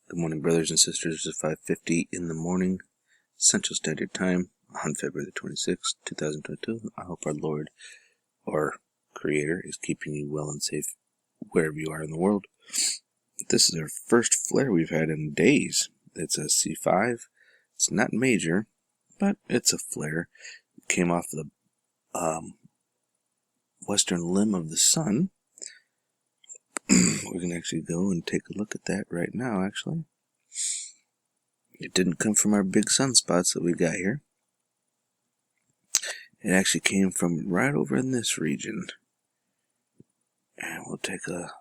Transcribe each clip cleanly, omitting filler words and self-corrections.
Good morning, brothers and sisters. It's 5:50 in the morning, Central Standard Time, on February the 26th, 2022. I hope our Lord, our Creator, is keeping you well and safe wherever you are in the world. This is our first flare we've had in days. It's a C5. It's not major, but it's a flare. It came off the western limb of the sun. We're going to actually go and take a look at that right now, actually. It didn't come from our big sunspots that we got here. It actually came from right over in this region. And we'll take a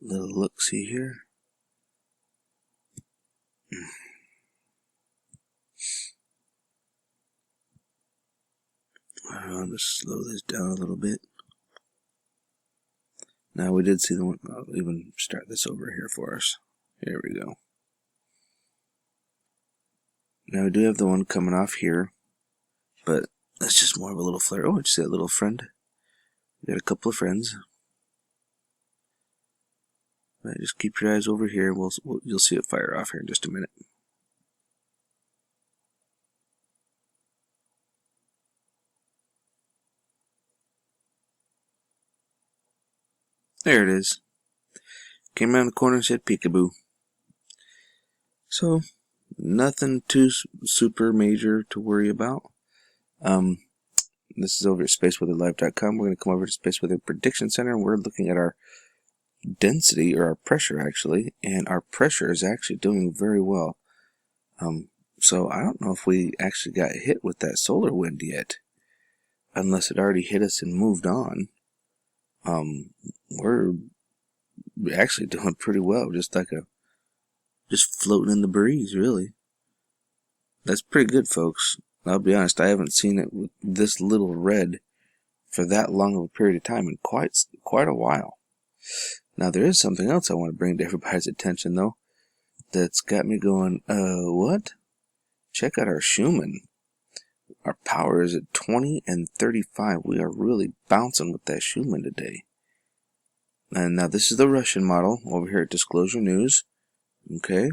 little look-see here. I'll just slow this down a little bit. Now we did see the one. I'll even start this over here for us. Here we go. Now we do have the one coming off here, but that's just more of a little flare. Oh, did you see that little friend? We got a couple of friends. Right, just keep your eyes over here. You'll see it fire off here in just a minute. There it is. Came around the corner and said peekaboo. So, nothing too super major to worry about. This is over at spaceweatherlive.com. We're going to come over to Space Weather Prediction Center, and we're looking at our density, or our pressure actually, and our pressure is actually doing very well. So I don't know if we actually got hit with that solar wind yet, unless it already hit us and moved on. We're actually doing pretty well, just floating in the breeze, really. That's pretty good, folks. I'll be honest, I haven't seen it with this little red for that long of a period of time in quite a while. Now, there is something else I want to bring to everybody's attention, though, that's got me going, what? Check out our Schumann. Our power is at 20 and 35. We are really bouncing with that Schumann today. And now this is the Russian model over here at Disclosure News. Okay.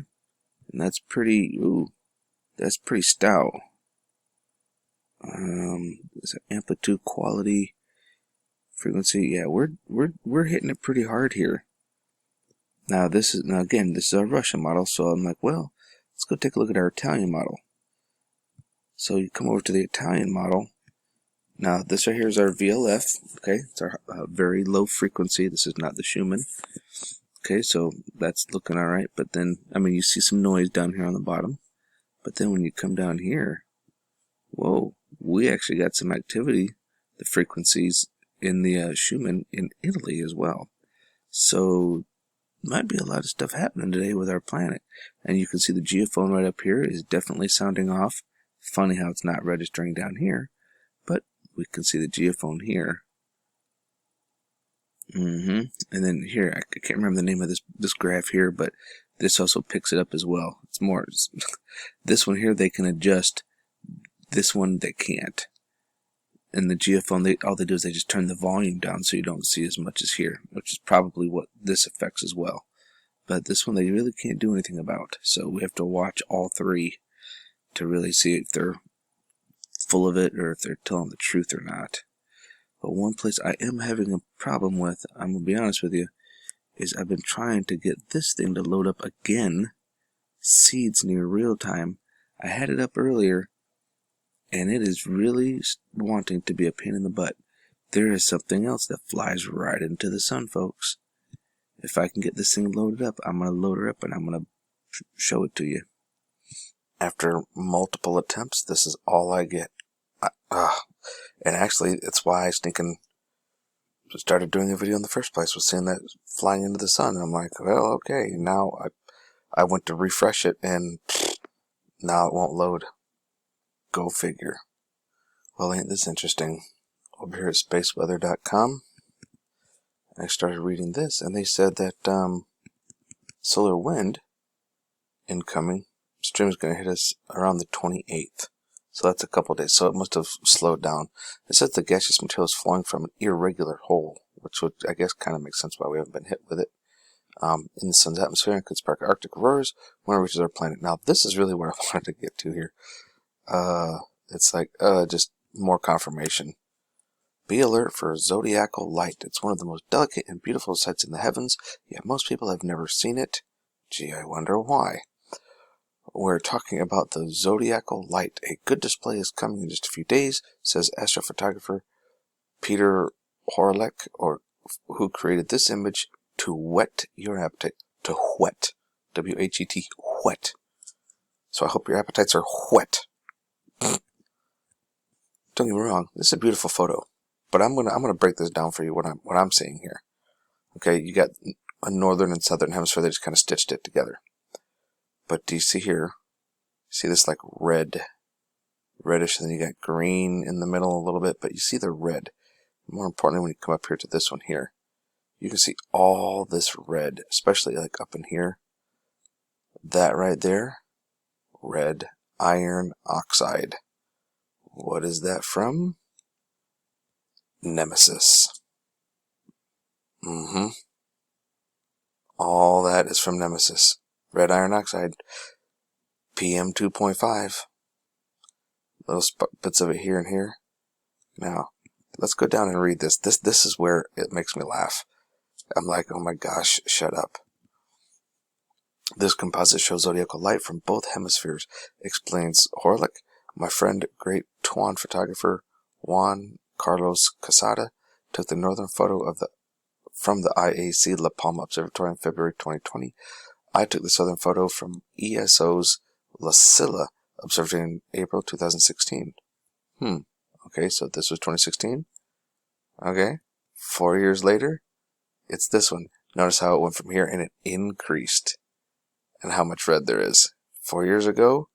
And that's pretty, that's pretty stout. Is it amplitude, quality, frequency? Yeah, we're hitting it pretty hard here. Now again, this is our Russian model, so I'm like, well, let's go take a look at our Italian model. So you come over to the Italian model. Now this right here is our VLF. Okay, it's our very low frequency. This is not the Schumann. Okay, so that's looking all right. But then, I mean, you see some noise down here on the bottom. But then when you come down here, whoa, we actually got some activity, the frequencies in the Schumann in Italy as well. So might be a lot of stuff happening today with our planet. And you can see the geophone right up here is definitely sounding off. Funny how it's not registering down here, but we can see the geophone here. And then here, I can't remember the name of this graph here, but this also picks it up as well. It's more, this one here they can adjust. This one they can't. And the geophone, all they do is they just turn the volume down so you don't see as much as here, which is probably what this affects as well. But this one they really can't do anything about. So we have to watch all three to really see if they're full of it or if they're telling the truth or not. But one place I am having a problem with, I'm going to be honest with you, is I've been trying to get this thing to load up again, seeds near real time. I had it up earlier, and it is really wanting to be a pain in the butt. There is something else that flies right into the sun, folks. If I can get this thing loaded up, I'm going to load her up and I'm going to show it to you. After multiple attempts, this is all I get. And actually, it's why I started doing a video in the first place, was seeing that flying into the sun. And I'm like, well, okay, now I went to refresh it, and now it won't load. Go figure. Well, ain't this interesting? Over here at spaceweather.com, I started reading this, and they said that solar wind incoming stream is going to hit us around the 28th. So that's a couple days. So it must have slowed down. It says the gaseous material is flowing from an irregular hole, which would, I guess, kind of make sense why we haven't been hit with it. in the sun's atmosphere and could spark Arctic auroras when it reaches our planet. Now, this is really what I wanted to get to here. It's like, just more confirmation. Be alert for zodiacal light. It's one of the most delicate and beautiful sights in the heavens, yet most people have never seen it. Gee, I wonder why. We're talking about the zodiacal light. A good display is coming in just a few days, says astrophotographer Peter Horlick, who created this image to whet your appetite. To whet. W-H-E-T. Whet. So I hope your appetites are whet. Don't get me wrong, this is a beautiful photo, but I'm gonna break this down for you what I'm seeing here. Okay, you got a northern and southern hemisphere. They just kind of stitched it together. But do you see here? See this like reddish, and then you got green in the middle a little bit, but you see the red. More importantly, when you come up here to this one here, you can see all this red, especially like up in here. That right there, red iron oxide. What is that from? Nemesis. All that is from Nemesis. Red iron oxide. PM 2.5. Little bits of it here and here. Now, let's go down and read this. This is where it makes me laugh. I'm like, oh my gosh, shut up. This composite shows zodiacal light from both hemispheres, explains Horlick. My friend, great Tuan photographer Juan Carlos Casada, took the northern photo from the IAC La Palma Observatory in February 2020. I took the southern photo from ESO's La Silla Observatory in April 2016. Okay, so this was 2016. Okay, 4 years later, it's this one. Notice how it went from here and it increased. And how much red there is. 4 years ago,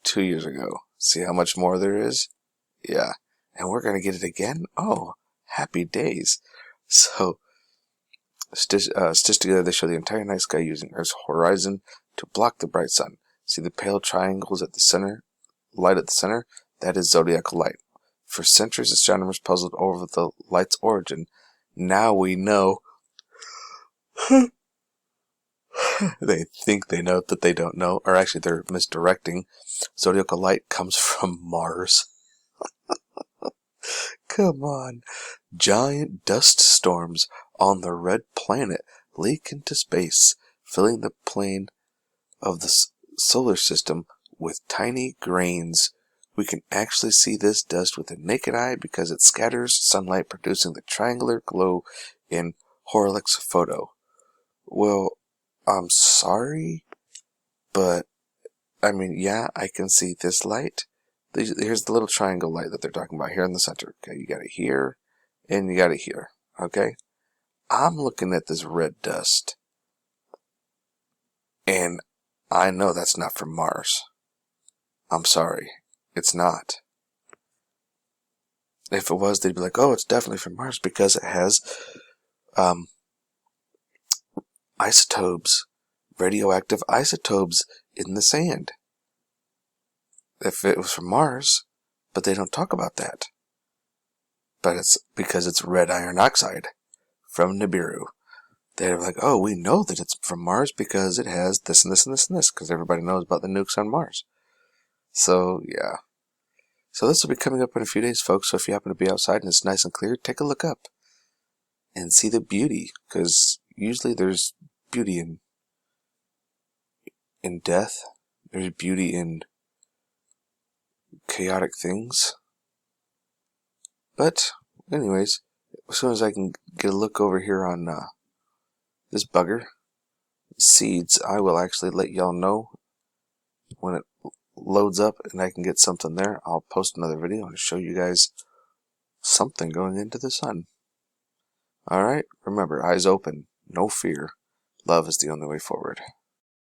2 years ago. See how much more there is? Yeah. And we're going to get it again? Oh, happy days. So, stitched together, they show the entire night sky using Earth's horizon to block the bright sun. See the pale triangles at the center? Light at the center? That is zodiacal light. For centuries, astronomers puzzled over the light's origin. Now we know. They think they know that they don't know, or actually they're misdirecting. Zodiacal light comes from Mars. Come on. Giant dust storms on the red planet leak into space, filling the plane of the solar system with tiny grains. We can actually see this dust with the naked eye because it scatters sunlight, producing the triangular glow in Horlick's photo. Well, I'm sorry, but, I mean, yeah, I can see this light. Here's the little triangle light that they're talking about here in the center. Okay, you got it here, and you got it here. Okay? I'm looking at this red dust, and I know that's not from Mars. I'm sorry. It's not. If it was, they'd be like, oh, it's definitely from Mars because it has, isotopes, radioactive isotopes in the sand. If it was from Mars, but they don't talk about that. But it's because it's red iron oxide from Nibiru. They're like, oh, we know that it's from Mars because it has this and this and this and this, because everybody knows about the nukes on Mars. So, yeah. So this will be coming up in a few days, folks. So if you happen to be outside and it's nice and clear, take a look up and see the beauty, because usually there's beauty in death. There's beauty in chaotic things. But, anyways, as soon as I can get a look over here on this bugger, seeds, I will actually let y'all know when it loads up and I can get something there. I'll post another video and show you guys something going into the sun. Alright, remember, eyes open, no fear. Love is the only way forward.